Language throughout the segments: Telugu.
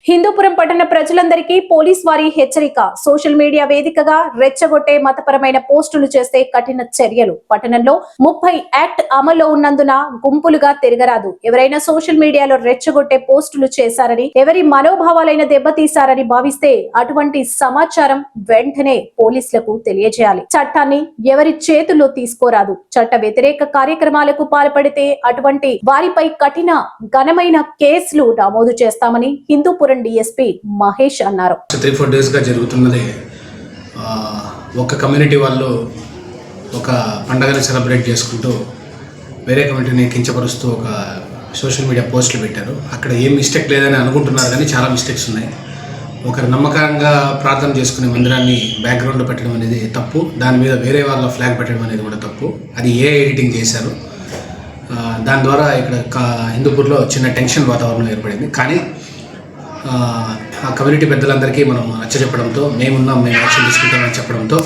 హిందూపురం పట్టణ ప్రజలందరికీ పోలీస్ వారి హెచ్చరిక. సోషల్ మీడియా వేదికగా రెచ్చగొట్టే మతపరమైన పోస్టులు చేస్తే కఠిన చర్యలు. పట్టణంలో 30 యాక్ట్ అమల్లో ఉన్నందున గుంపులుగా తిరగరాదు. ఎవరైనా సోషల్ మీడియాలో రెచ్చగొట్టే పోస్టులు చేశారని, ఎవరి మనోభావాలైన దెబ్బతీశారని భావిస్తే అటువంటి సమాచారం వెంటనే పోలీసులకు తెలియజేయాలి. చట్టాన్ని ఎవరి చేతుల్లో తీసుకోరాదు. చట్ట వ్యతిరేక కార్యక్రమాలకు పాల్పడితే అటువంటి వారిపై కఠిన ఘనమైన కేసులు నమోదు చేస్తామని హిందూపురం డిఎస్పీ మహేష్ అన్నారు. 3-4 డేస్ గా జరుగుతున్నది. ఒక కమ్యూనిటీ వాళ్ళు ఒక పండగని సెలబ్రేట్ చేసుకుంటూ వేరే కమ్యూనిటీని కించపరుస్తూ ఒక సోషల్ మీడియా పోస్టులు పెట్టారు. అక్కడ ఏం మిస్టేక్ లేదని అనుకుంటున్నారు, కానీ చాలా మిస్టేక్స్ ఉన్నాయి. ఒకరు నమ్మకంగా ప్రార్థన చేసుకునే మందిరాన్ని బ్యాక్గ్రౌండ్ పెట్టడం అనేది తప్పు. దాని మీద వేరే వాళ్ళ ఫ్లాగ్ పెట్టడం అనేది కూడా తప్పు. అది ఎడిటింగ్ చేశారు. దాని ద్వారా ఇక్కడ హిందూపూర్లో చిన్న టెన్షన్ వాతావరణం ఏర్పడింది. కానీ ఆ కమ్యూనిటీ పెద్దలందరికీ మనం నచ్చజెప్పడంతో మేము యాక్షన్ తీసుకుంటామని చెప్పడంతో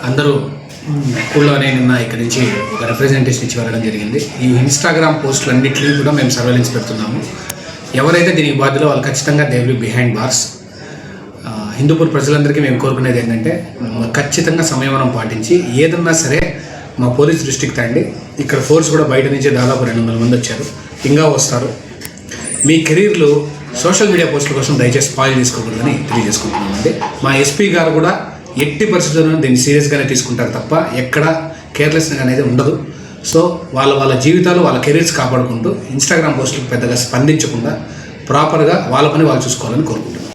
అందరూ ఊళ్ళోనే నిన్న ఇక్కడి నుంచి ఒక రిప్రజెంటేషన్ ఇచ్చి వెళ్ళడం జరిగింది. ఈ ఇన్స్టాగ్రామ్ పోస్టులు అన్నింటినీ కూడా మేము సర్వేలెన్స్ పెడుతున్నాము. ఎవరైతే దీనికి బాధ్యులో వాళ్ళు ఖచ్చితంగా they will be behind bars. Hindupur ప్రజలందరికీ మేము కోరుకునేది ఏంటంటే ఖచ్చితంగా సంయమనం పాటించి ఏదన్నా సరే మా పోలీస్ దృష్టికి తండి. ఇక్కడ ఫోర్స్ కూడా బయట నుంచి దాదాపు 200 మంది వచ్చారు, ఇంకా వస్తారు. మీ కెరీర్లు సోషల్ మీడియా పోస్టుల కోసం దయచేసి స్పాయిల్ చేసుకోకూడదని తెలియజేసుకుంటున్నామండి. మా ఎస్పీ గారు కూడా ఎట్టి పరిస్థితుల్లో దీన్ని సీరియస్గానే తీసుకుంటారు తప్ప ఎక్కడ కేర్లెస్గా అనేది ఉండదు. సో వాళ్ళ జీవితాలు వాళ్ళ కెరీర్స్ కాపాడుకుంటూ ఇన్స్టాగ్రామ్ పోస్టులకు పెద్దగా స్పందించకుండా ప్రాపర్గా వాళ్ళ పని వాళ్ళు చూసుకోవాలని కోరుకుంటున్నాం.